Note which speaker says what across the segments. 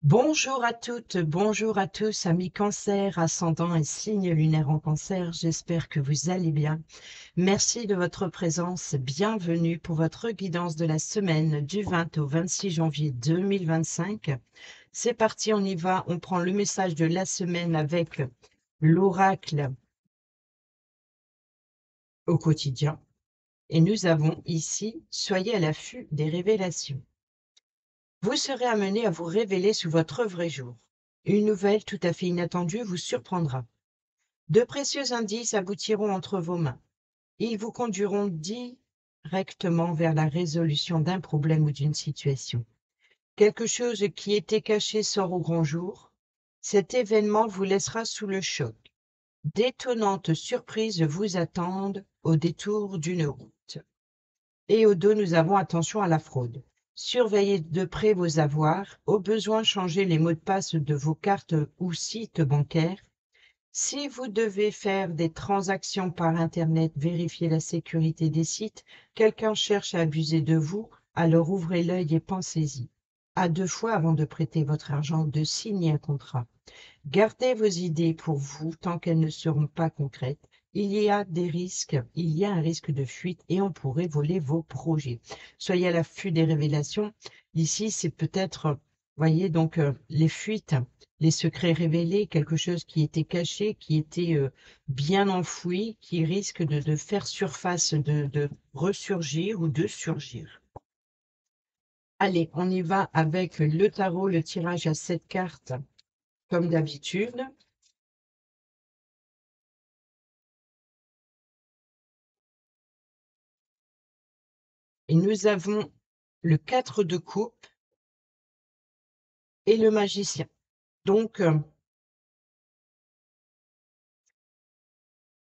Speaker 1: Bonjour à toutes, bonjour à tous, amis Cancer, ascendant et signe lunaire en Cancer. J'espère que vous allez bien. Merci de votre présence. Bienvenue pour votre guidance de la semaine du 20 au 26 janvier 2025. C'est parti, on y va. On prend le message de la semaine avec l'oracle au quotidien. Et nous avons ici, soyez à l'affût des révélations. Vous serez amené à vous révéler sous votre vrai jour. Une nouvelle tout à fait inattendue vous surprendra. De précieux indices aboutiront entre vos mains. Ils vous conduiront directement vers la résolution d'un problème ou d'une situation. Quelque chose qui était caché sort au grand jour. Cet événement vous laissera sous le choc. D'étonnantes surprises vous attendent au détour d'une route. Et au dos, nous avons attention à la fraude. Surveillez de près vos avoirs. Au besoin, changez les mots de passe de vos cartes ou sites bancaires. Si vous devez faire des transactions par Internet, vérifiez la sécurité des sites. Quelqu'un cherche à abuser de vous, alors ouvrez l'œil et pensez-y. À deux fois avant de prêter votre argent ou de signer un contrat. Gardez vos idées pour vous tant qu'elles ne seront pas concrètes. Il y a des risques, il y a un risque de fuite et on pourrait voler vos projets. Soyez à l'affût des révélations. Ici, c'est peut-être, voyez, donc les fuites, les secrets révélés, quelque chose qui était caché, qui était bien enfoui, qui risque de faire surface, de ressurgir ou de surgir. Allez, on y va avec le tarot, le tirage à 7 cartes, comme d'habitude. Et nous avons le 4 de coupe et le magicien. Donc,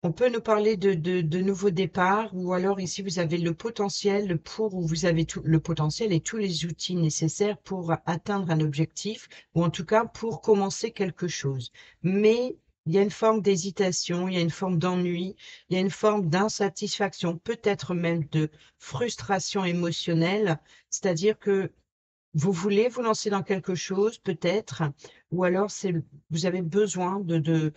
Speaker 1: on peut nous parler de nouveaux départs, ou alors ici vous avez le potentiel pour, ou vous avez tout le potentiel et tous les outils nécessaires pour atteindre un objectif, ou en tout cas pour commencer quelque chose. Mais il y a une forme d'hésitation, il y a une forme d'ennui, il y a une forme d'insatisfaction, peut-être même de frustration émotionnelle, c'est-à-dire que vous voulez vous lancer dans quelque chose, peut-être, ou alors vous avez besoin de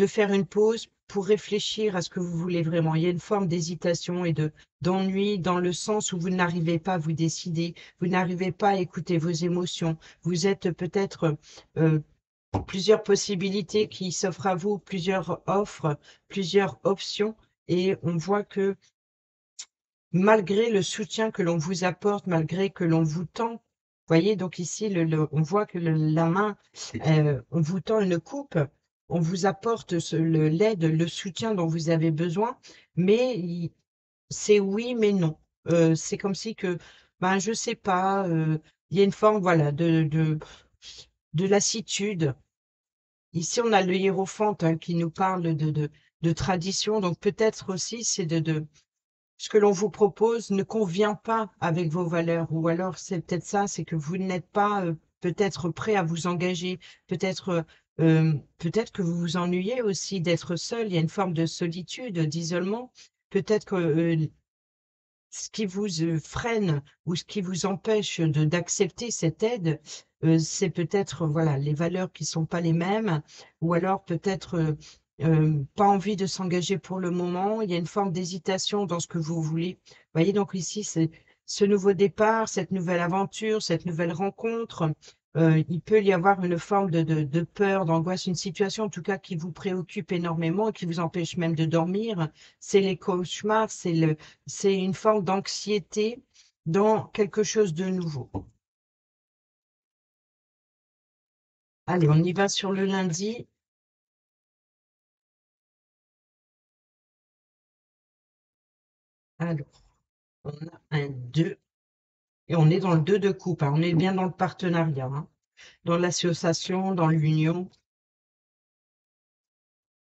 Speaker 1: faire une pause pour réfléchir à ce que vous voulez vraiment. Il y a une forme d'hésitation et d'ennui dans le sens où vous n'arrivez pas à vous décider, vous n'arrivez pas à écouter vos émotions. Vous êtes peut-être plusieurs possibilités qui s'offrent à vous, plusieurs offres, plusieurs options, et on voit que malgré le soutien que l'on vous apporte, malgré que l'on vous tend, voyez, donc ici, on voit que la main, on vous tend une coupe, on vous apporte l'aide, le soutien dont vous avez besoin, mais c'est oui, mais non. C'est comme si que, ben, je sais pas, il y a une forme, voilà, de lassitude. Ici, on a le hiérophant hein, qui nous parle de tradition, donc peut-être aussi c'est de ce que l'on vous propose ne convient pas avec vos valeurs, ou alors c'est peut-être ça, c'est que vous n'êtes pas peut-être prêt à vous engager, peut-être que vous vous ennuyez aussi d'être seul, il y a une forme de solitude, d'isolement, peut-être que ce qui vous freine ou ce qui vous empêche d'accepter cette aide, c'est peut-être voilà les valeurs qui sont pas les mêmes, ou alors peut-être pas envie de s'engager pour le moment. Il y a une forme d'hésitation dans ce que vous voulez. Vous voyez donc ici, c'est ce nouveau départ, cette nouvelle aventure, cette nouvelle rencontre. Il peut y avoir une forme de peur, d'angoisse, une situation en tout cas qui vous préoccupe énormément et qui vous empêche même de dormir. C'est les cauchemars, c'est une forme d'anxiété dans quelque chose de nouveau. Allez, on y va sur le lundi. Alors, on a un 2 et on est dans le 2 de coupe, hein. On est bien dans le partenariat, hein, dans l'association, dans l'union,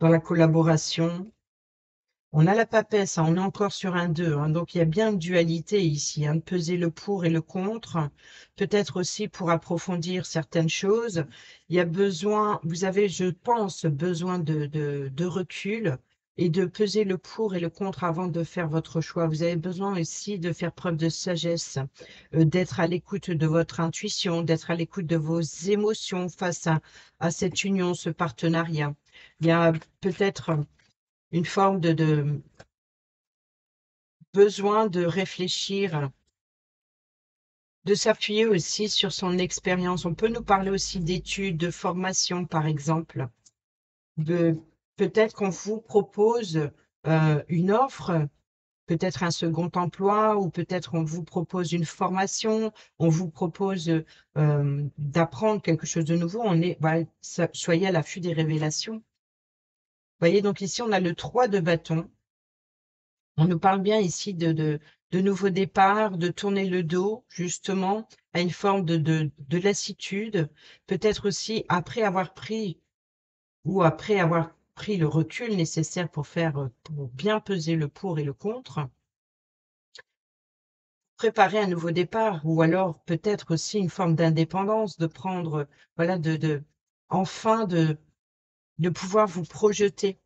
Speaker 1: dans la collaboration. On a la papesse, hein, on est encore sur un 2, hein, donc il y a bien une dualité ici, hein, de peser le pour et le contre, peut-être aussi pour approfondir certaines choses. Il y a besoin, vous avez, je pense, besoin de recul et de peser le pour et le contre avant de faire votre choix. Vous avez besoin aussi de faire preuve de sagesse, d'être à l'écoute de votre intuition, d'être à l'écoute de vos émotions face à cette union, ce partenariat. Il y a peut-être une forme de besoin de réfléchir, de s'appuyer aussi sur son expérience. On peut nous parler aussi d'études, de formation, par exemple. Peut-être qu'on vous propose une offre, peut-être un second emploi, ou peut-être on vous propose une formation, on vous propose d'apprendre quelque chose de nouveau. Soyez à l'affût des révélations. Vous voyez, donc ici, on a le 3 de bâton. On nous parle bien ici de nouveaux départs, de tourner le dos, justement, à une forme de lassitude. Peut-être aussi après avoir pris le recul nécessaire pour bien peser le pour et le contre, préparer un nouveau départ, ou alors peut-être aussi une forme d'indépendance, de prendre, voilà, enfin de pouvoir vous projeter.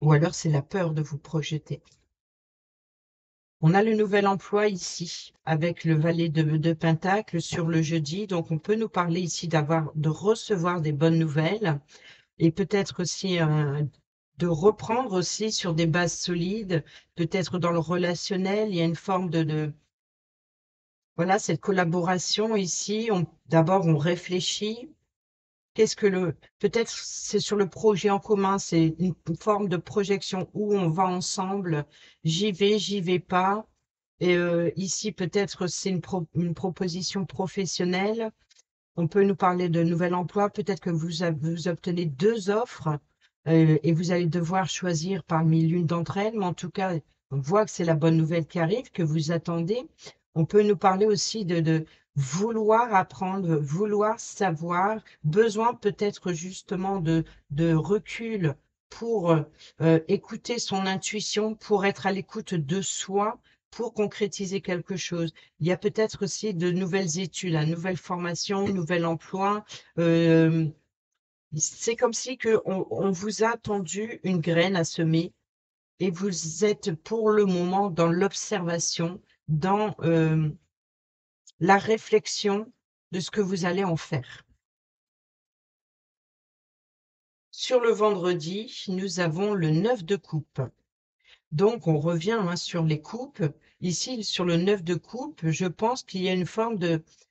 Speaker 1: Ou alors c'est la peur de vous projeter. On a le nouvel emploi ici, avec le valet de Pentacle sur le jeudi. Donc, on peut nous parler ici de recevoir des bonnes nouvelles, et peut-être aussi de reprendre aussi sur des bases solides, peut-être dans le relationnel. Il y a une forme voilà, cette collaboration ici. D'abord, on réfléchit. Peut-être c'est sur le projet en commun, c'est une forme de projection où on va ensemble, j'y vais pas. Et ici, peut-être c'est une proposition professionnelle. On peut nous parler de nouvel emploi. Peut-être que vous obtenez 2 offres et vous allez devoir choisir parmi l'une d'entre elles. Mais en tout cas, on voit que c'est la bonne nouvelle qui arrive, que vous attendez. On peut nous parler aussi de vouloir apprendre, vouloir savoir, besoin peut-être justement de recul pour écouter son intuition, pour être à l'écoute de soi, pour concrétiser quelque chose. Il y a peut-être aussi de nouvelles études, une nouvelle formation, un nouvel emploi. C'est comme si on vous a tendu une graine à semer, et vous êtes pour le moment dans l'observation, dans la réflexion de ce que vous allez en faire. Sur le vendredi, nous avons le 9 de coupe. Donc, on revient sur les coupes. Ici, sur le 9 de coupe, je pense qu'il y a une forme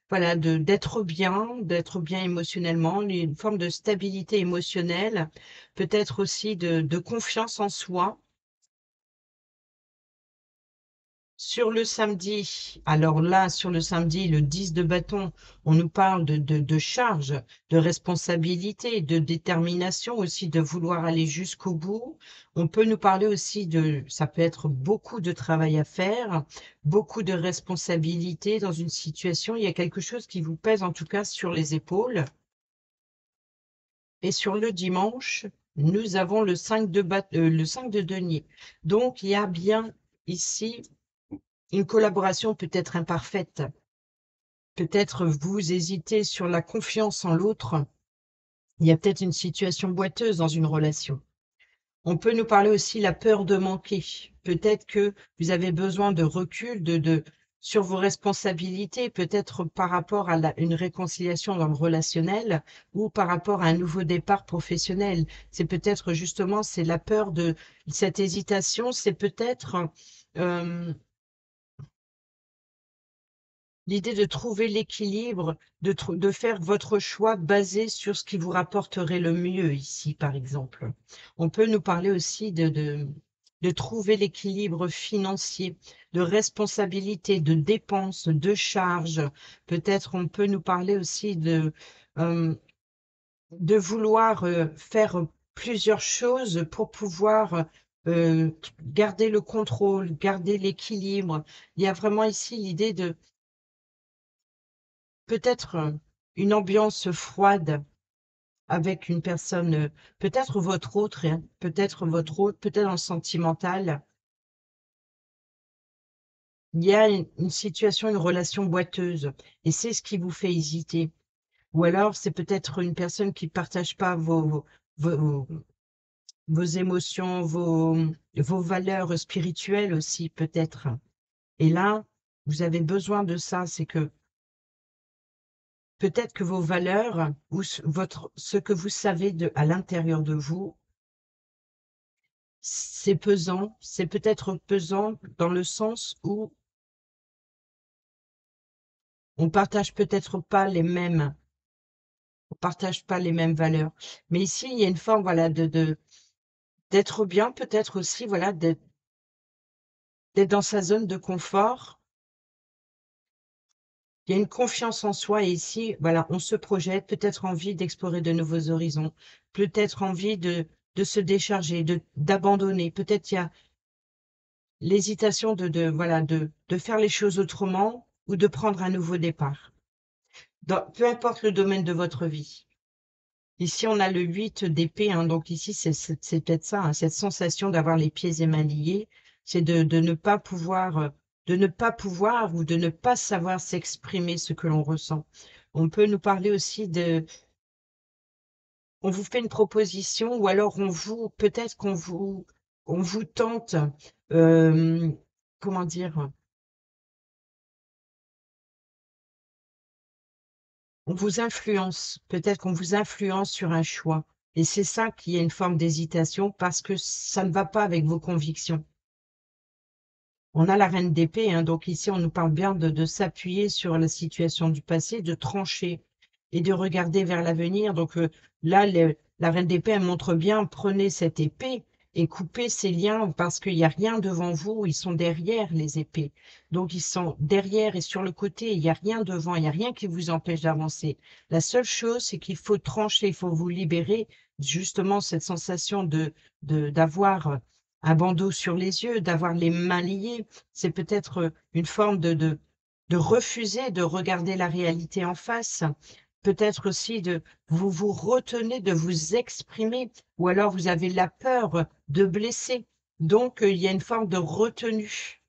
Speaker 1: voilà, d'être bien émotionnellement, une forme de stabilité émotionnelle, peut-être aussi de confiance en soi. Sur le samedi, alors là, sur le samedi, le 10 de bâton, on nous parle de charge, de responsabilité, de détermination aussi, de vouloir aller jusqu'au bout. On peut nous parler aussi ça peut être beaucoup de travail à faire, beaucoup de responsabilité dans une situation. Il y a quelque chose qui vous pèse en tout cas sur les épaules. Et sur le dimanche, nous avons le 5 le 5 de denier. Donc, il y a bien ici une collaboration peut-être imparfaite. Peut-être vous hésitez sur la confiance en l'autre. Il y a peut-être une situation boiteuse dans une relation. On peut nous parler aussi de la peur de manquer. Peut-être que vous avez besoin de recul sur vos responsabilités, peut-être par rapport à une réconciliation dans le relationnel, ou par rapport à un nouveau départ professionnel. C'est peut-être justement, c'est la peur de cette hésitation, c'est peut-être l'idée de trouver l'équilibre, de faire votre choix basé sur ce qui vous rapporterait le mieux ici, par exemple. On peut nous parler aussi de trouver l'équilibre financier, de responsabilité, de dépenses, de charges. Peut-être on peut nous parler aussi de vouloir faire plusieurs choses pour pouvoir garder le contrôle, garder l'équilibre. Il y a vraiment ici l'idée de peut-être une ambiance froide avec une personne, peut-être votre autre, hein, peut-être en sentimental. Il y a une situation, une relation boiteuse, et c'est ce qui vous fait hésiter. Ou alors c'est peut-être une personne qui ne partage pas vos émotions, vos valeurs spirituelles aussi peut-être. Et là, vous avez besoin de ça, c'est que peut-être que vos valeurs ou ce que vous savez à l'intérieur de vous, c'est pesant, c'est peut-être pesant dans le sens où on partage peut-être pas les mêmes, on partage pas les mêmes valeurs. Mais ici, il y a une forme, voilà, d'être bien, peut-être aussi, voilà, d'être dans sa zone de confort. Il y a une confiance en soi et ici, voilà, on se projette, peut-être envie d'explorer de nouveaux horizons, peut-être envie de se décharger, d'abandonner. Peut-être il y a l'hésitation voilà, de faire les choses autrement ou de prendre un nouveau départ. Peu importe le domaine de votre vie. Ici, on a le 8 d'épée, hein, donc ici, c'est peut-être ça, hein, cette sensation d'avoir les pieds et mains liés, c'est de ne pas pouvoir, de ne pas pouvoir ou de ne pas savoir s'exprimer ce que l'on ressent. On peut nous parler aussi on vous fait une proposition ou alors peut-être on vous tente, euh, comment dire, on vous influence, peut-être qu'on vous influence sur un choix. Et c'est ça qui est une forme d'hésitation parce que ça ne va pas avec vos convictions. On a la reine d'épée, hein, donc ici on nous parle bien de s'appuyer sur la situation du passé, de trancher et de regarder vers l'avenir. Donc là, la reine d'épée, elle montre bien, prenez cette épée et coupez ces liens parce qu'il n'y a rien devant vous, ils sont derrière les épées. Donc ils sont derrière et sur le côté, il n'y a rien devant, il n'y a rien qui vous empêche d'avancer. La seule chose, c'est qu'il faut trancher, il faut vous libérer justement cette sensation d'avoir un bandeau sur les yeux, d'avoir les mains liées. C'est peut-être une forme de refuser de regarder la réalité en face. Peut-être aussi vous vous retenez de vous exprimer ou alors vous avez la peur de blesser. Donc, il y a une forme de retenue.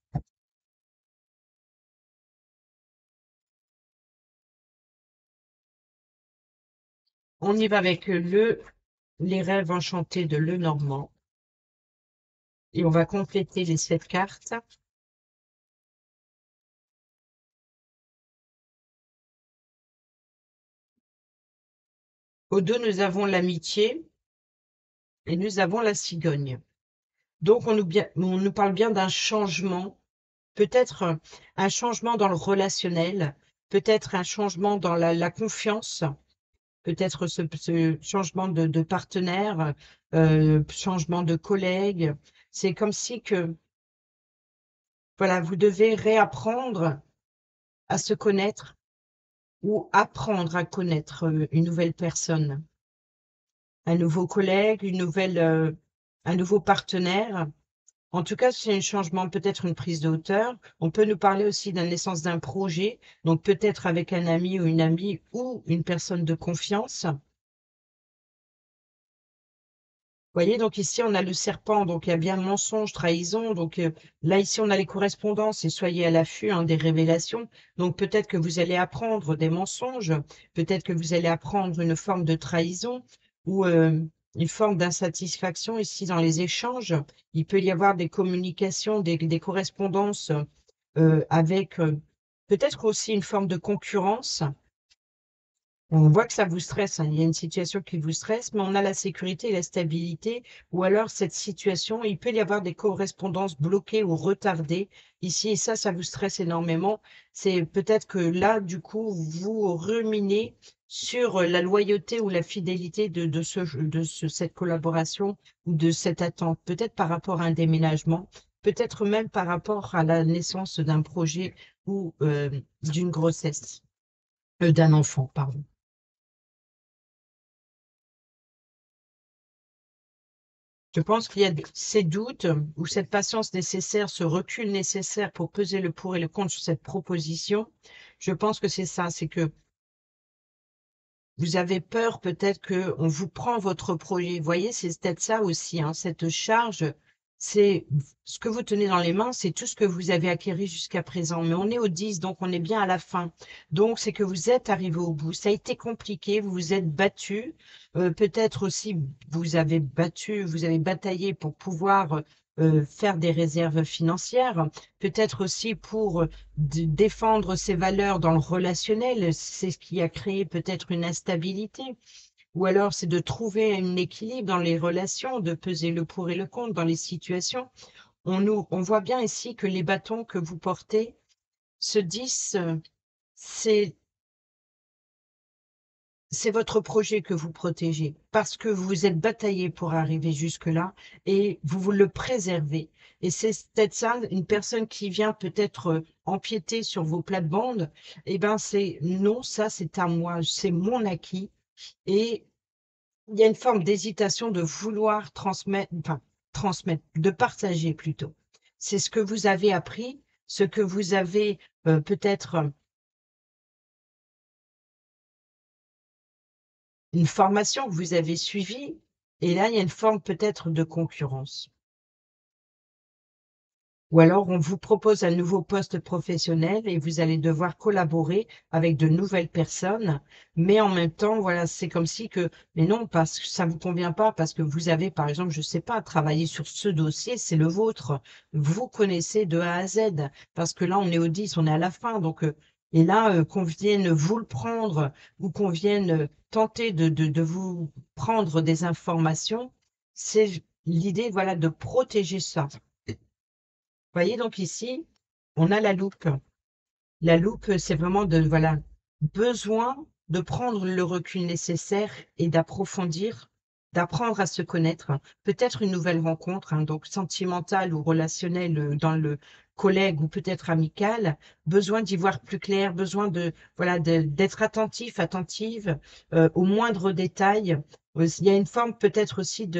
Speaker 1: On y va avec les rêves enchantés de Lenormand et on va compléter les 7 cartes. Au dos, nous avons l'amitié et nous avons la cigogne. Donc, on nous parle bien d'un changement, peut-être un changement dans le relationnel, peut-être un changement dans la confiance, peut-être ce changement de partenaire, changement de collègue. C'est comme si que, voilà, vous devez réapprendre à se connaître ou apprendre à connaître une nouvelle personne, un nouveau collègue, un nouveau partenaire. En tout cas, c'est un changement, peut-être une prise de hauteur. On peut nous parler aussi de la naissance d'un projet, donc peut-être avec un ami ou une amie ou une personne de confiance. Vous voyez, donc ici, on a le serpent, donc il y a bien mensonge, trahison. Donc là, ici, on a les correspondances et soyez à l'affût hein, des révélations. Donc peut-être que vous allez apprendre des mensonges, peut-être que vous allez apprendre une forme de trahison ou une forme d'insatisfaction ici dans les échanges. Il peut y avoir des communications, des correspondances avec peut-être aussi une forme de concurrence. On voit que ça vous stresse, hein. Il y a une situation qui vous stresse, mais on a la sécurité et la stabilité, ou alors cette situation, il peut y avoir des correspondances bloquées ou retardées ici, et ça vous stresse énormément. C'est peut-être que là, du coup, vous ruminez sur la loyauté ou la fidélité cette collaboration ou de cette attente, peut-être par rapport à un déménagement, peut-être même par rapport à la naissance d'un projet ou d'une grossesse, d'un enfant, pardon. Je pense qu'il y a ces doutes ou cette patience nécessaire, ce recul nécessaire pour peser le pour et le contre sur cette proposition. Je pense que c'est ça, c'est que vous avez peur peut-être qu'on vous prend votre projet. Vous voyez, c'est peut-être ça aussi, hein, cette charge C'est ce que vous tenez dans les mains, c'est tout ce que vous avez acquéri jusqu'à présent. Mais on est au 10, donc on est bien à la fin. Donc, c'est que vous êtes arrivé au bout. Ça a été compliqué, vous vous êtes battu. Peut-être aussi, vous avez bataillé pour pouvoir faire des réserves financières. Peut-être aussi pour défendre ses valeurs dans le relationnel. C'est ce qui a créé peut-être une instabilité. Ou alors, c'est de trouver un équilibre dans les relations, de peser le pour et le contre dans les situations. On voit bien ici que les bâtons que vous portez se disent, c'est, c'est votre projet que vous protégez parce que vous vous êtes bataillé pour arriver jusque-là et vous le préservez. Et c'est peut-être ça, une personne qui vient peut-être empiéter sur vos plates-bandes, eh ben c'est non, ça c'est à moi, c'est mon acquis. Et il y a une forme d'hésitation de vouloir transmettre, de partager plutôt. C'est ce que vous avez appris, ce que vous avez peut-être une formation que vous avez suivie, et là, il y a une forme peut-être de concurrence. Ou alors, on vous propose un nouveau poste professionnel et vous allez devoir collaborer avec de nouvelles personnes, mais en même temps, voilà, c'est comme si que, mais non, parce que ça vous convient pas, parce que vous avez, par exemple, je sais pas, travaillé sur ce dossier, c'est le vôtre. Vous connaissez de A à Z, parce que là, on est au 10, on est à la fin, donc, et là, qu'on vienne vous le prendre ou qu'on vienne tenter de vous prendre des informations, c'est l'idée, voilà, de protéger ça. Voyez donc ici, on a la loupe. La loupe, c'est vraiment voilà, besoin de prendre le recul nécessaire et d'approfondir, d'apprendre à se connaître. Peut-être une nouvelle rencontre, hein, donc sentimentale ou relationnelle dans le collègue ou peut-être amicale, besoin d'y voir plus clair, besoin voilà, d'être attentive, aux moindres détails. Il y a une forme peut-être aussi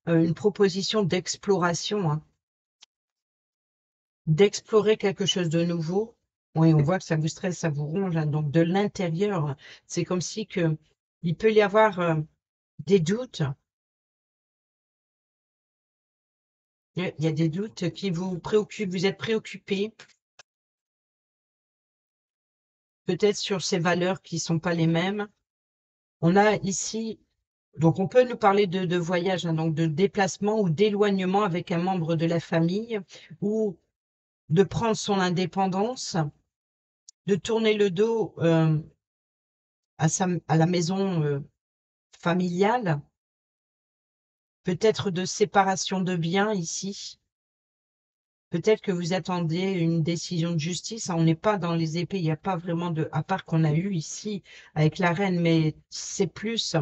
Speaker 1: une proposition d'exploration, hein, d'explorer quelque chose de nouveau. Oui, on voit que ça vous stresse, ça vous ronge, hein, donc de l'intérieur, c'est comme si que il peut y avoir des doutes. Il y a des doutes qui vous préoccupent. Vous êtes préoccupé, peut-être sur ces valeurs qui sont pas les mêmes. On a ici, donc on peut nous parler de voyage, hein, donc de déplacement ou d'éloignement avec un membre de la famille, ou de prendre son indépendance, de tourner le dos à la maison familiale. Peut-être de séparation de biens ici. Peut-être que vous attendez une décision de justice. On n'est pas dans les épées, il n'y a pas vraiment à part qu'on a eu ici avec la reine, mais c'est plus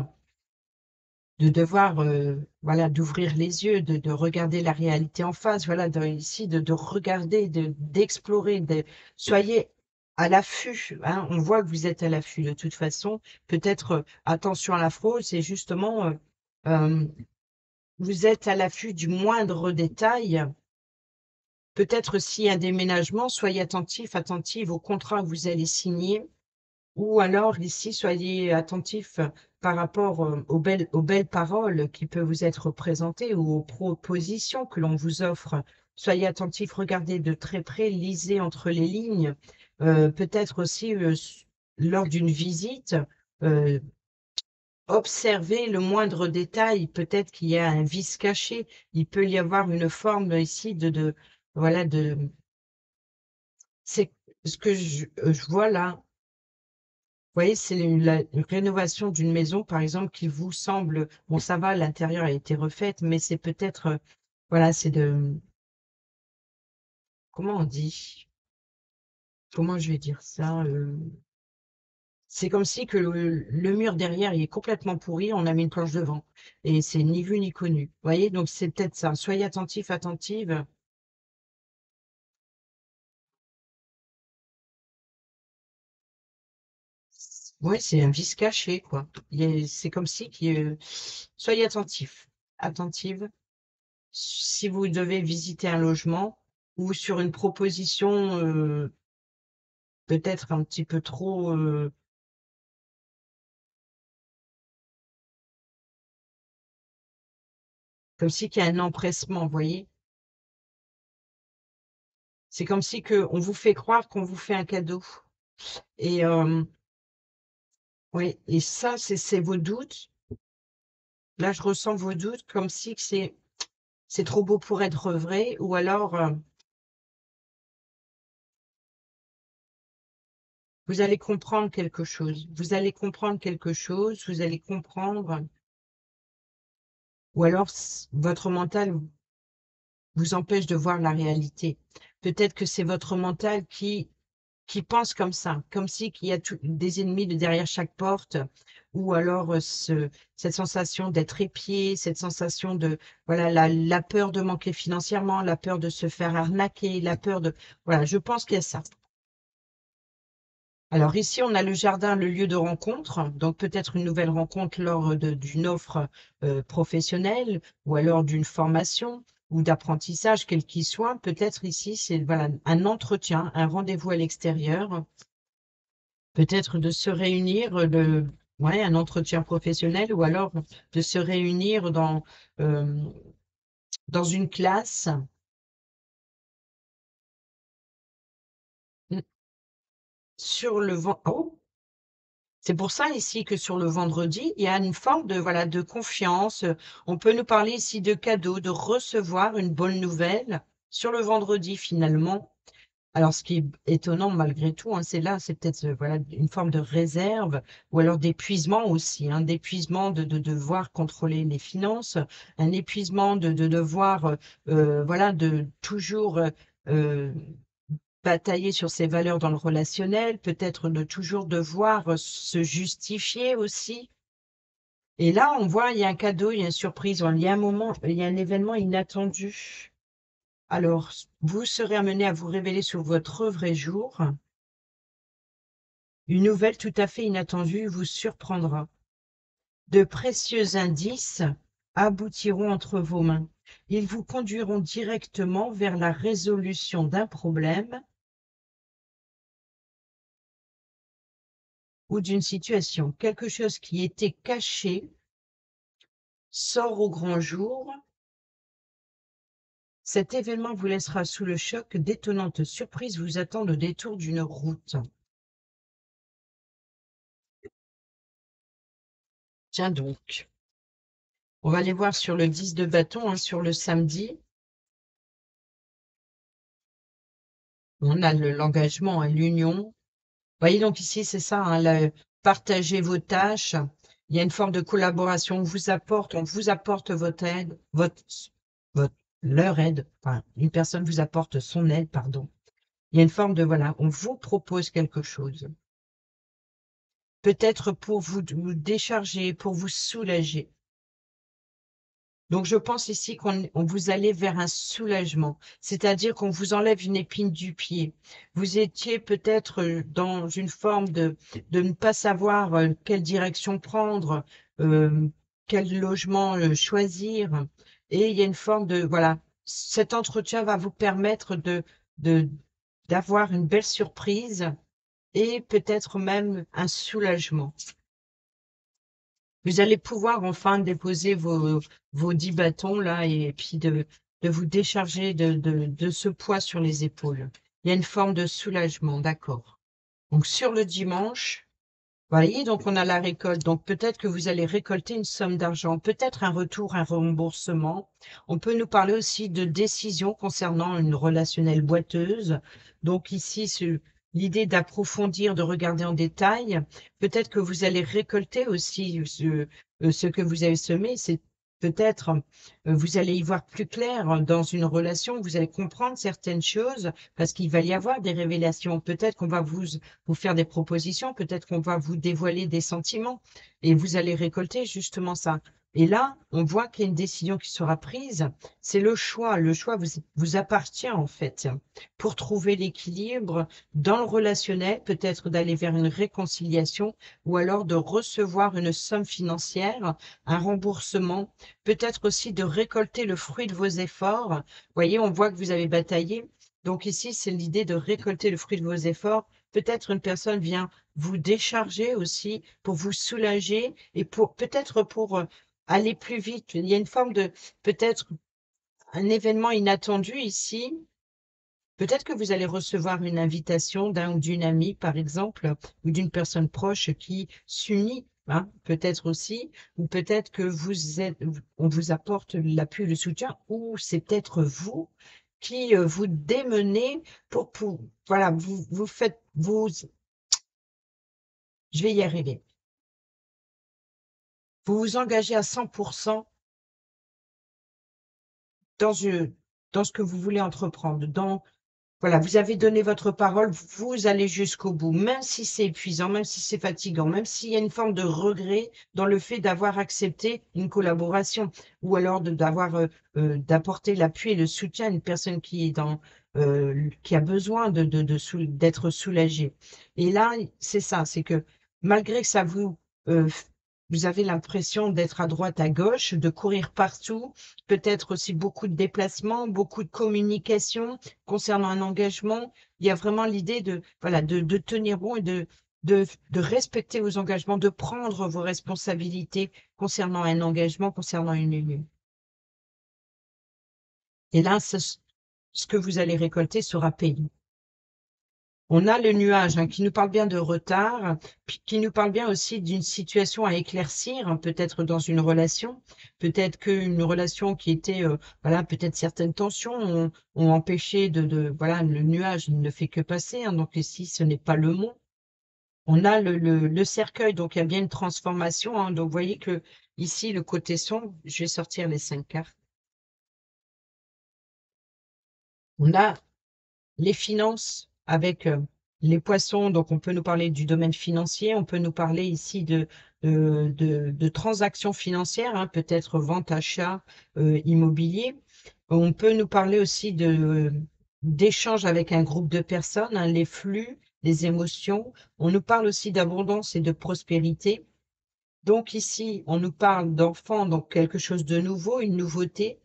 Speaker 1: de devoir, voilà, d'ouvrir les yeux, de regarder la réalité en face, voilà, ici, de regarder, d'explorer, soyez à l'affût, hein. On voit que vous êtes à l'affût de toute façon. Peut-être, attention à la fraude, c'est justement, euh, vous êtes à l'affût du moindre détail. Peut-être aussi un déménagement, soyez attentive au contrat que vous allez signer. Ou alors ici, soyez attentif par rapport aux belles paroles qui peuvent vous être présentées ou aux propositions que l'on vous offre. Soyez attentif, regardez de très près, lisez entre les lignes. Peut-être aussi lors d'une visite, euh, observez le moindre détail. Peut-être qu'il y a un vice caché. Il peut y avoir une forme ici voilà, c'est ce que je vois là. Vous voyez, c'est la rénovation d'une maison, par exemple, qui vous semble, bon, ça va, l'intérieur a été refaite, mais c'est peut-être, voilà, c'est comment on dit? Comment je vais dire ça? C'est comme si que le mur derrière, il est complètement pourri, on a mis une planche devant. Et c'est ni vu ni connu. Vous voyez, donc c'est peut-être ça. Soyez attentive. Ouais, c'est un vice caché, quoi. C'est comme si soyez attentive. Si vous devez visiter un logement ou sur une proposition peut-être un petit peu trop, comme si qu'il y a un empressement, vous voyez? C'est comme si que on vous fait croire qu'on vous fait un cadeau et oui et ça, c'est vos doutes. Là, je ressens vos doutes comme si que c'est trop beau pour être vrai ou alors, vous allez comprendre quelque chose. Vous allez comprendre quelque chose, vous allez comprendre ou alors votre mental vous empêche de voir la réalité. Peut-être que c'est votre mental qui pense comme ça, comme si qu'il y a des ennemis de derrière chaque porte, ou alors cette sensation d'être épié, cette sensation de, voilà, la peur de manquer financièrement, la peur de se faire arnaquer, la peur de, voilà, je pense qu'il y a ça. Alors ici, on a le jardin, le lieu de rencontre, donc peut-être une nouvelle rencontre lors d'une offre professionnelle ou alors d'une formation ou d'apprentissage, quel qu'il soit. Peut-être ici, c'est voilà, un entretien, un rendez-vous à l'extérieur, peut-être de se réunir, ouais, un entretien professionnel ou alors de se réunir euh, dans une classe mm, sur le vent. Oh, c'est pour ça ici que sur le vendredi, il y a une forme de, voilà, de confiance. On peut nous parler ici de cadeaux, de recevoir une bonne nouvelle sur le vendredi finalement. Alors, ce qui est étonnant malgré tout, hein, c'est là, c'est peut-être voilà, une forme de réserve ou alors d'épuisement aussi, hein, d'épuisement de devoir contrôler les finances, un épuisement de devoir, voilà, de toujours euh, batailler sur ses valeurs dans le relationnel, peut-être de toujours devoir se justifier aussi. Et là, on voit, il y a un cadeau, il y a une surprise, il y a un moment, il y a un événement inattendu. Alors, vous serez amené à vous révéler sur votre vrai jour. Une nouvelle tout à fait inattendue vous surprendra. De précieux indices aboutiront entre vos mains. Ils vous conduiront directement vers la résolution d'un problème ou d'une situation. Quelque chose qui était caché sort au grand jour. Cet événement vous laissera sous le choc. D'étonnantes surprises vous attendent au détour d'une route. Tiens donc. On va aller voir sur le 10 de bâton, hein, sur le samedi. On a l'engagement, hein, l'union. Voyez donc ici, c'est ça, hein, partager vos tâches. Il y a une forme de collaboration. On vous apporte votre aide, votre, leur aide. Enfin, une personne vous apporte son aide, pardon. Il y a une forme de, voilà, on vous propose quelque chose. Peut-être pour vous décharger, pour vous soulager. Donc, je pense ici qu'on vous allez vers un soulagement, c'est-à-dire qu'on vous enlève une épine du pied. Vous étiez peut-être dans une forme de ne pas savoir quelle direction prendre, euh, quel logement choisir. Et il y a une forme de, voilà, cet entretien va vous permettre de, d'avoir une belle surprise et peut-être même un soulagement. Vous allez pouvoir enfin déposer vos 10 bâtons là et puis de vous décharger de ce poids sur les épaules. Il y a une forme de soulagement, d'accord. Donc sur le dimanche, voyez, donc on a la récolte. Donc peut-être que vous allez récolter une somme d'argent, peut-être un retour, un remboursement. On peut nous parler aussi de décisions concernant une relationnelle boiteuse. Donc ici, l'idée d'approfondir, de regarder en détail. Peut-être que vous allez récolter aussi ce que vous avez semé. C'est peut-être, vous allez y voir plus clair dans une relation. Vous allez comprendre certaines choses parce qu'il va y avoir des révélations. Peut-être qu'on va vous faire des propositions, peut-être qu'on va vous dévoiler des sentiments et vous allez récolter justement ça. Et là, on voit qu'il y a une décision qui sera prise. C'est le choix. Le choix vous appartient en fait pour trouver l'équilibre dans le relationnel, peut-être d'aller vers une réconciliation ou alors de recevoir une somme financière, un remboursement, peut-être aussi de récolter le fruit de vos efforts. Vous voyez, on voit que vous avez bataillé. Donc ici, c'est l'idée de récolter le fruit de vos efforts. Peut-être une personne vient vous décharger aussi pour vous soulager et pour peut-être pour aller plus vite. Il y a une forme de peut-être un événement inattendu ici Peut-être que vous allez recevoir une invitation d'un ou d'une amie, par exemple, ou d'une personne proche qui s'unit, hein, peut-être aussi, ou peut-être que on vous apporte l'appui et le soutien, ou c'est peut-être vous qui vous démenez voilà, vous faites, je vais y arriver, vous vous engagez à 100% dans, dans ce que vous voulez entreprendre, voilà, vous avez donné votre parole, vous allez jusqu'au bout, même si c'est épuisant, même si c'est fatigant, même s'il y a une forme de regret dans le fait d'avoir accepté une collaboration ou alors d'apporter l'appui et le soutien à une personne qui est qui a besoin d'être soulagée. Et là, c'est ça, c'est que malgré que euh, vous avez l'impression d'être à droite, à gauche, de courir partout, peut-être aussi beaucoup de déplacements, beaucoup de communication concernant un engagement. Il y a vraiment l'idée voilà, de tenir bon et de respecter vos engagements, de prendre vos responsabilités concernant un engagement, concernant une union. Et là, ce que vous allez récolter sera payé. On a le nuage, hein, qui nous parle bien de retard, puis qui nous parle bien aussi d'une situation à éclaircir, hein, peut-être dans une relation, peut-être qu'une relation qui était, voilà, peut-être certaines tensions ont empêché voilà, le nuage ne fait que passer, hein, donc ici, ce n'est pas le mot. On a le cercueil, donc il y a bien une transformation, hein, donc vous voyez que ici, le côté sombre, je vais sortir les 5 cartes. On a les finances avec les poissons, donc on peut nous parler du domaine financier, on peut nous parler ici de transactions financières, hein, peut-être vente, achat, immobilier. On peut nous parler aussi d'échanges avec un groupe de personnes, hein, les flux, les émotions. On nous parle aussi d'abondance et de prospérité. Donc ici, on nous parle d'enfants, donc quelque chose de nouveau, une nouveauté.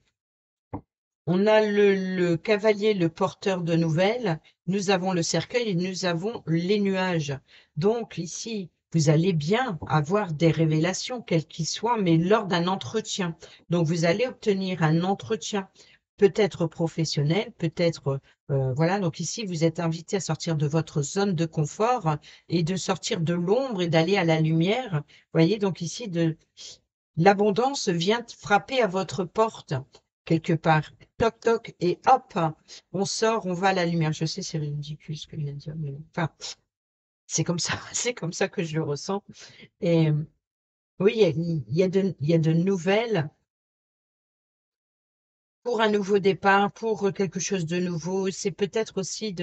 Speaker 1: On a le cavalier, le porteur de nouvelles, nous avons le cercueil et nous avons les nuages. Donc ici, vous allez bien avoir des révélations, quelles qu'ils soient, mais lors d'un entretien. Donc vous allez obtenir un entretien, peut-être professionnel, peut-être, voilà. Donc ici, vous êtes invité à sortir de votre zone de confort et de sortir de l'ombre et d'aller à la lumière. Vous voyez, donc ici, l'abondance vient frapper à votre porte quelque part. Toc toc et hop, on sort, on va à la lumière. Je sais, c'est ridicule ce que je viens de dire, mais enfin, c'est comme ça, c'est comme ça que je le ressens. Et oui, il y a de nouvelles pour un nouveau départ, pour quelque chose de nouveau. C'est peut-être aussi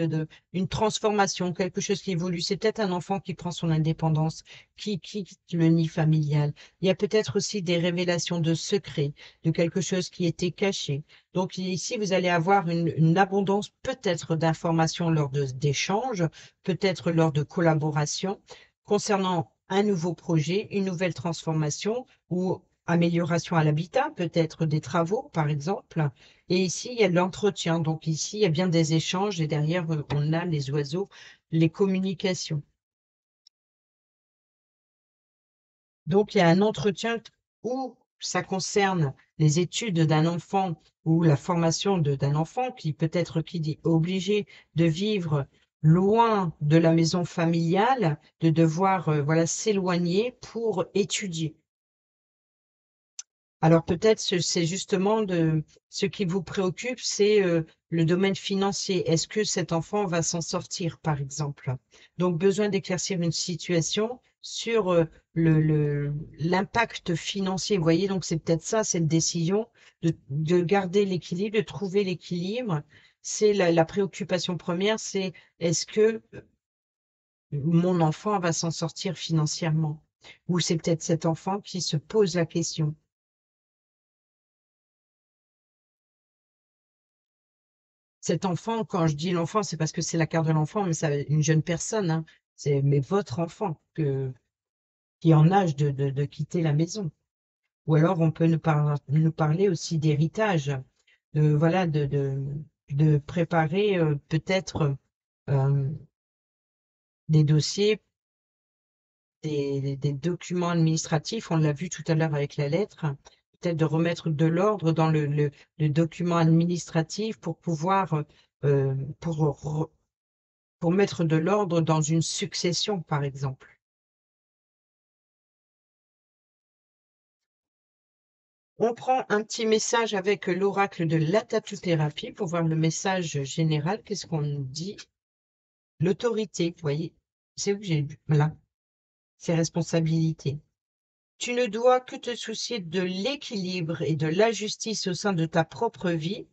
Speaker 1: une transformation, quelque chose qui évolue. C'est peut-être un enfant qui prend son indépendance, qui quitte le nid familial. Il y a peut-être aussi des révélations de secrets, de quelque chose qui était caché. Donc ici, vous allez avoir une abondance peut-être d'informations lors d'échanges, peut-être lors de collaborations concernant un nouveau projet, une nouvelle transformation ou amélioration à l'habitat, peut-être des travaux, par exemple. Et ici, il y a de l'entretien. Donc ici, il y a bien des échanges et derrière, on a les oiseaux, les communications. Donc, il y a un entretien où ça concerne les études d'un enfant ou la formation d'un enfant qui peut-être qui dit obligé de vivre loin de la maison familiale, de devoir voilà s'éloigner pour étudier. Alors peut-être c'est justement ce qui vous préoccupe, c'est le domaine financier. Est-ce que cet enfant va s'en sortir, par exemple? Donc besoin d'éclaircir une situation sur l'impact financier. Vous voyez, donc c'est peut-être ça, cette décision de garder l'équilibre, de trouver l'équilibre. C'est la préoccupation première, c'est est-ce que mon enfant va s'en sortir financièrement? Ou c'est peut-être cet enfant qui se pose la question. Cet enfant, quand je dis l'enfant, c'est parce que c'est la carte de l'enfant, mais ça, une jeune personne, hein. Mais votre enfant qui est en âge de quitter la maison. Ou alors on peut nous parler aussi d'héritage, voilà, de préparer peut-être euh, des dossiers, des documents administratifs. On l'a vu tout à l'heure avec la lettre. Peut-être de remettre de l'ordre dans le document administratif pour pouvoir pour mettre de l'ordre dans une succession, par exemple. On prend un petit message avec l'oracle de la tatothérapie pour voir le message général. Qu'est-ce qu'on nous dit? L'autorité, vous voyez, c'est où que j'ai vu. Voilà, ses responsabilités. Tu ne dois que te soucier de l'équilibre et de la justice au sein de ta propre vie,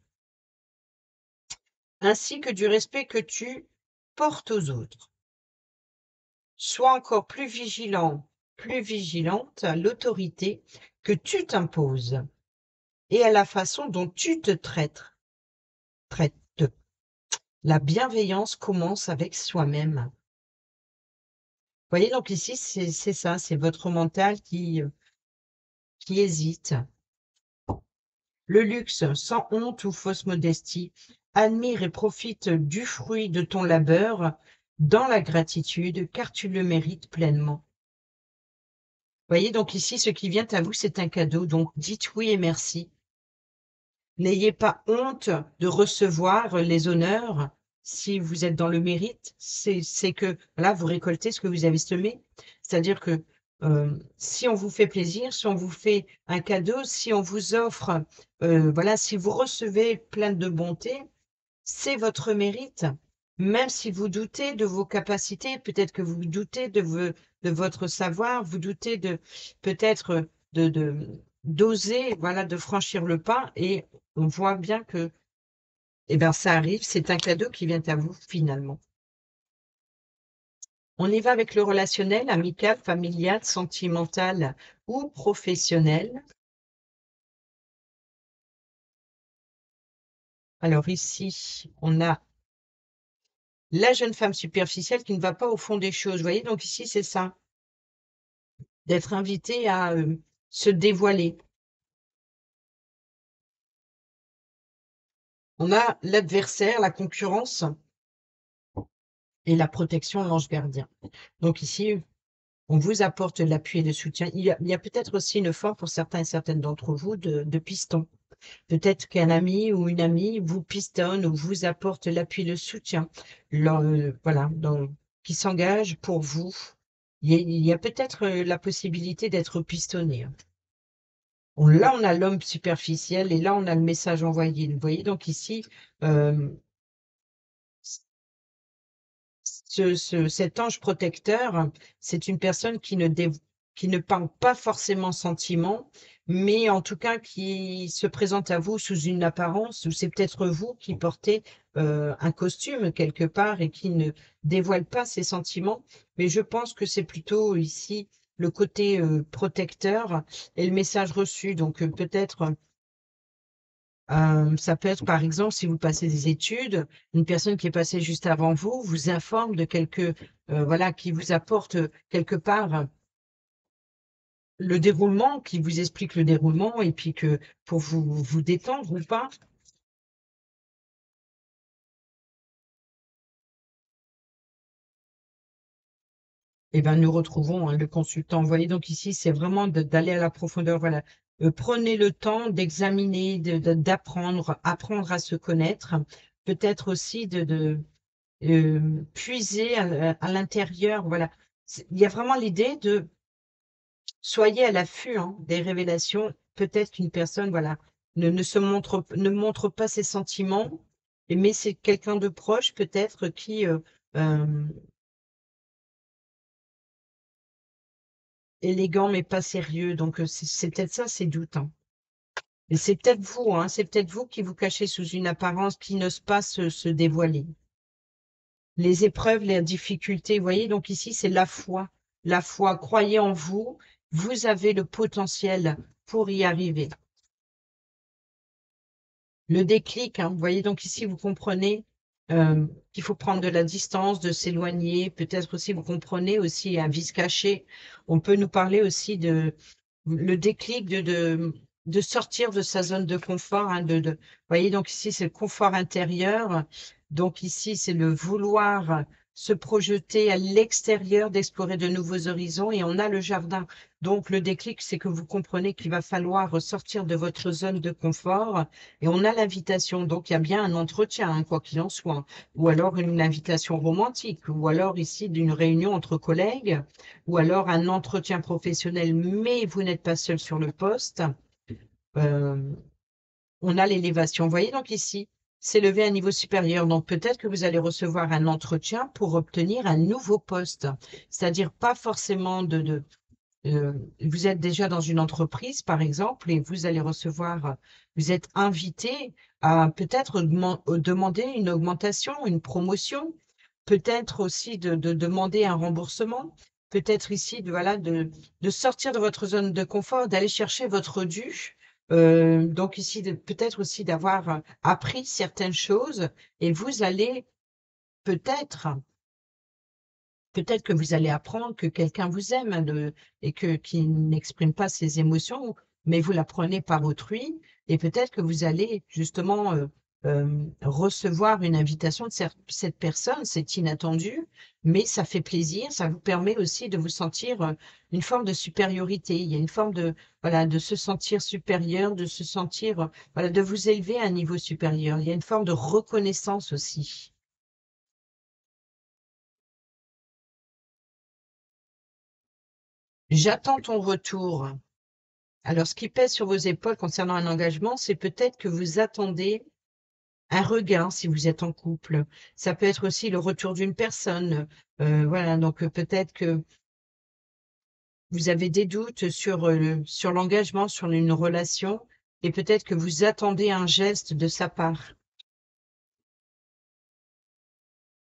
Speaker 1: ainsi que du respect que tu portes aux autres. Sois encore plus vigilante à l'autorité que tu t'imposes et à la façon dont tu te traites. La bienveillance commence avec soi-même. Vous voyez, donc ici, c'est ça, c'est votre mental qui hésite. Le luxe, sans honte ou fausse modestie, admire et profite du fruit de ton labeur dans la gratitude, car tu le mérites pleinement. Vous voyez, donc ici, ce qui vient à vous, c'est un cadeau, donc dites oui et merci. N'ayez pas honte de recevoir les honneurs si vous êtes dans le mérite. C'est que là, vous récoltez ce que vous avez semé. C'est-à-dire que si on vous fait plaisir, si on vous fait un cadeau, si on vous offre, voilà, si vous recevez plein de bonté, c'est votre mérite. Même si vous doutez de vos capacités, peut-être que vous doutez de votre savoir, vous doutez de peut-être d'oser, voilà, de franchir le pas, et on voit bien que, eh ben, ça arrive, c'est un cadeau qui vient à vous finalement. On y va avec le relationnel, amical, familial, sentimental ou professionnel. Alors ici, on a la jeune femme superficielle qui ne va pas au fond des choses. Vous voyez, donc ici, c'est ça, d'être invité à se dévoiler. On a l'adversaire, la concurrence et la protection, l'ange gardien. Donc ici, on vous apporte l'appui et le soutien. Il y a peut-être aussi une forme pour certains et certaines d'entre vous de piston. Peut-être qu'un ami ou une amie vous pistonne ou vous apporte l'appui et le soutien, voilà, qui s'engage pour vous. Il y a peut-être la possibilité d'être pistonné, hein. Là, on a l'homme superficiel et là, on a le message envoyé. Vous voyez, donc ici, euh, cet ange protecteur, c'est une personne qui ne parle pas forcément sentiment, mais en tout cas qui se présente à vous sous une apparence, ou c'est peut-être vous qui portez un costume quelque part et qui ne dévoile pas ses sentiments, mais je pense que c'est plutôt ici le côté protecteur et le message reçu. Donc peut-être ça peut être, par exemple, si vous passez des études, une personne qui est passée juste avant vous vous informe de voilà, qui vous apporte quelque part le déroulement, qui vous explique le déroulement, et puis que pour vous détendre ou pas, eh ben, nous retrouvons, hein, le consultant. Vous voyez, donc ici, c'est vraiment d'aller à la profondeur. Voilà. Prenez le temps d'examiner, d'apprendre, apprendre à se connaître. Peut-être aussi puiser à l'intérieur. Voilà. Il y a vraiment l'idée de soyez à l'affût, hein, des révélations. Peut-être qu'une personne, voilà, ne montre pas ses sentiments, mais c'est quelqu'un de proche, peut-être, qui euh, élégant mais pas sérieux. Donc c'est peut-être ça, ces doutes, hein. Et c'est peut-être vous, hein, c'est peut-être vous qui vous cachez sous une apparence qui n'ose pas se dévoiler. Les épreuves, les difficultés, vous voyez, donc ici, c'est la foi. La foi, croyez en vous, vous avez le potentiel pour y arriver. Le déclic, hein, vous voyez, donc ici, vous comprenez qu'il faut prendre de la distance, de s'éloigner. Peut-être aussi, vous comprenez aussi un vice caché. On peut nous parler aussi de le déclic de sortir de sa zone de confort, hein, vous voyez, donc ici, c'est le confort intérieur. Donc ici, c'est le vouloir se projeter à l'extérieur, d'explorer de nouveaux horizons, et on a le jardin. Donc le déclic, c'est que vous comprenez qu'il va falloir sortir de votre zone de confort, et on a l'invitation. Donc il y a bien un entretien, hein, quoi qu'il en soit, ou alors une invitation romantique, ou alors ici d'une réunion entre collègues, ou alors un entretien professionnel, mais vous n'êtes pas seul sur le poste. Euh, on a l'élévation. Vous voyez, donc ici, s'élever à un niveau supérieur. Donc peut-être que vous allez recevoir un entretien pour obtenir un nouveau poste. C'est-à-dire pas forcément vous êtes déjà dans une entreprise, par exemple, et vous allez recevoir, vous êtes invité à peut-être demander une augmentation, une promotion, peut-être aussi de demander un remboursement, peut-être ici voilà, de sortir de votre zone de confort, d'aller chercher votre dû. Donc ici, peut-être aussi d'avoir appris certaines choses, et vous allez peut-être peut-être que vous allez apprendre que quelqu'un vous aime, hein, et qu'il n'exprime pas ses émotions, mais vous l'apprenez par autrui, et peut-être que vous allez justement recevoir une invitation de cette personne. C'est inattendu, mais ça fait plaisir, ça vous permet aussi de vous sentir une forme de supériorité. Il y a une forme de, voilà, de se sentir supérieur, de se sentir, voilà, de vous élever à un niveau supérieur. Il y a une forme de reconnaissance aussi. J'attends ton retour. Alors, ce qui pèse sur vos épaules concernant un engagement, c'est peut-être que vous attendez un regain si vous êtes en couple. Ça peut être aussi le retour d'une personne. Voilà, donc peut-être que vous avez des doutes sur l'engagement, sur une relation, et peut-être que vous attendez un geste de sa part.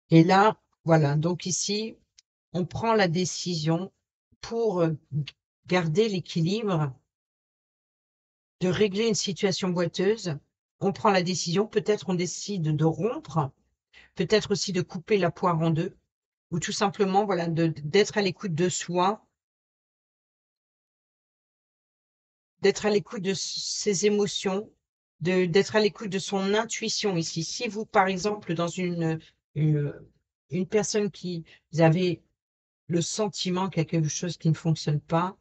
Speaker 1: Et là, voilà, donc ici, on prend la décision pour garder l'équilibre, de régler une situation boiteuse. On prend la décision, peut-être on décide de rompre, peut-être aussi de couper la poire en deux, ou tout simplement, voilà, d'être à l'écoute de soi, d'être à l'écoute de ses émotions, d'être à l'écoute de son intuition ici. Si vous, par exemple, dans une, une personne qui, vous avez le sentiment qu'il y a quelque chose qui ne fonctionne pas,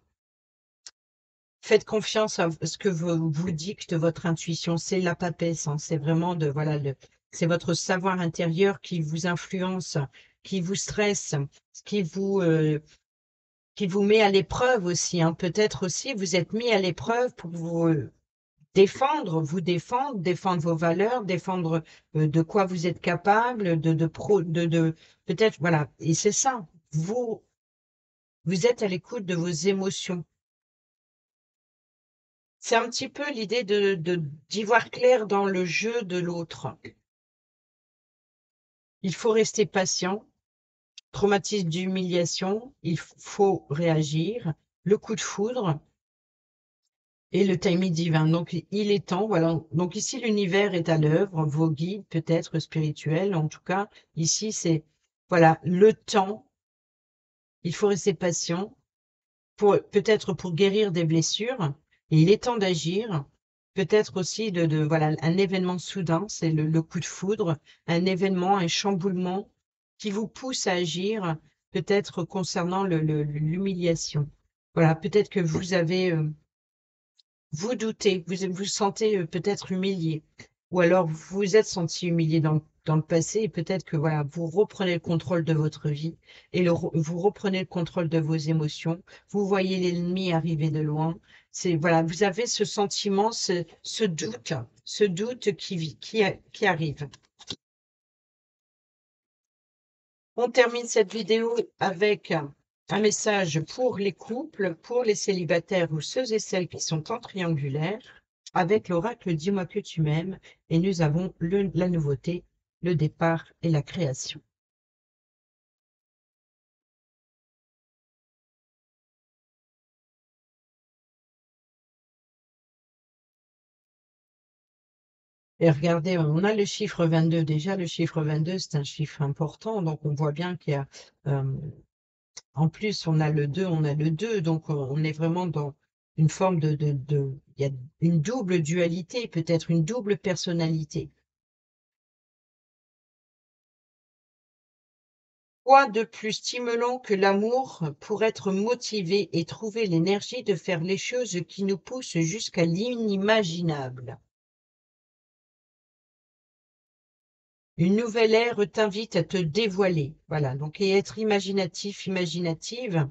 Speaker 1: faites confiance à ce que vous dicte votre intuition. C'est la papesse, hein. C'est vraiment voilà, c'est votre savoir intérieur qui vous influence, qui vous stresse, qui vous, euh, qui vous met à l'épreuve aussi, hein. Peut-être aussi vous êtes mis à l'épreuve pour vous défendre vos valeurs, défendre de quoi vous êtes capable, peut-être, voilà. Et c'est ça. Vous êtes à l'écoute de vos émotions. C'est un petit peu l'idée d'y voir clair dans le jeu de l'autre. Il faut rester patient. Traumatisme d'humiliation, il faut réagir. Le coup de foudre et le timing divin. Donc, il est temps, voilà. Donc, ici, l'univers est à l'œuvre, vos guides, peut-être spirituels. En tout cas, ici, c'est, voilà, le temps. Il faut rester patient, peut-être pour guérir des blessures, et il est temps d'agir. Peut-être aussi voilà, un événement soudain, c'est le coup de foudre, un événement, un chamboulement qui vous pousse à agir, peut-être concernant l'humiliation. Voilà, peut-être que vous doutez, vous sentez peut-être humilié, ou alors vous vous êtes senti humilié dans le passé, et peut-être que voilà, vous reprenez le contrôle de votre vie, et vous reprenez le contrôle de vos émotions, vous voyez l'ennemi arriver de loin. C'est voilà, vous avez ce sentiment, ce doute qui arrive. On termine cette vidéo avec un message pour les couples, pour les célibataires ou ceux et celles qui sont en triangulaire, avec l'oracle Dis-moi que tu m'aimes, et nous avons la nouveauté, le départ et la création. Et regardez, on a le chiffre 22. Déjà, le chiffre 22, c'est un chiffre important, donc on voit bien qu'il y a, en plus, on a le 2, donc on est vraiment dans une forme il y a une double dualité, peut-être une double personnalité. Quoi de plus stimulant que l'amour pour être motivé et trouver l'énergie de faire les choses qui nous poussent jusqu'à l'inimaginable? Une nouvelle ère t'invite à te dévoiler. Voilà, donc et être imaginatif, imaginative.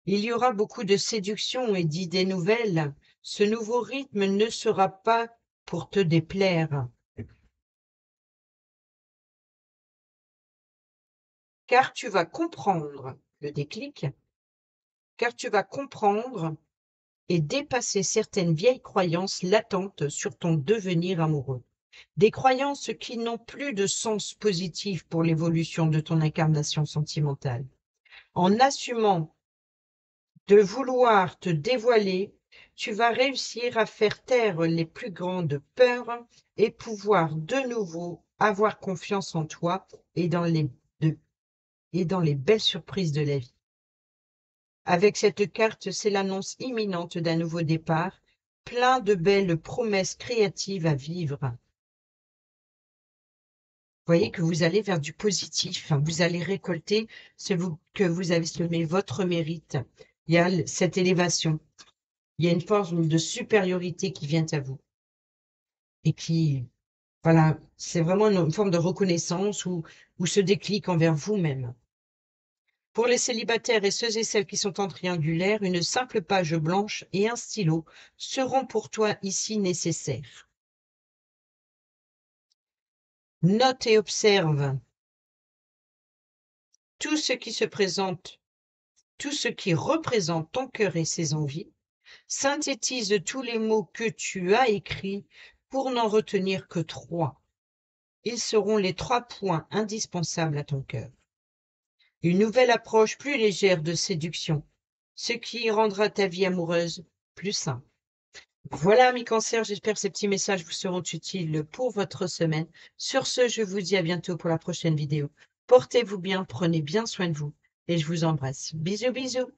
Speaker 1: Il y aura beaucoup de séduction et d'idées nouvelles. Ce nouveau rythme ne sera pas pour te déplaire, car tu vas comprendre le déclic, car tu vas comprendre et dépasser certaines vieilles croyances latentes sur ton devenir amoureux. Des croyances qui n'ont plus de sens positif pour l'évolution de ton incarnation sentimentale. En assumant de vouloir te dévoiler, tu vas réussir à faire taire les plus grandes peurs et pouvoir de nouveau avoir confiance en toi et de- et dans les belles surprises de la vie. Avec cette carte, c'est l'annonce imminente d'un nouveau départ, plein de belles promesses créatives à vivre. Vous voyez que vous allez vers du positif, hein. Vous allez récolter que vous avez semé, votre mérite. Il y a cette élévation. Il y a une forme de supériorité qui vient à vous et qui, voilà, c'est vraiment une forme de reconnaissance ou ce déclic envers vous-même. Pour les célibataires et ceux et celles qui sont en triangulaire, une simple page blanche et un stylo seront pour toi ici nécessaires. Note et observe tout ce qui se présente, tout ce qui représente ton cœur et ses envies. Synthétise tous les mots que tu as écrits pour n'en retenir que 3. Ils seront les 3 points indispensables à ton cœur. Une nouvelle approche plus légère de séduction, ce qui rendra ta vie amoureuse plus simple. Voilà, mes cancers, j'espère que ces petits messages vous seront utiles pour votre semaine. Sur ce, je vous dis à bientôt pour la prochaine vidéo. Portez-vous bien, prenez bien soin de vous et je vous embrasse. Bisous, bisous.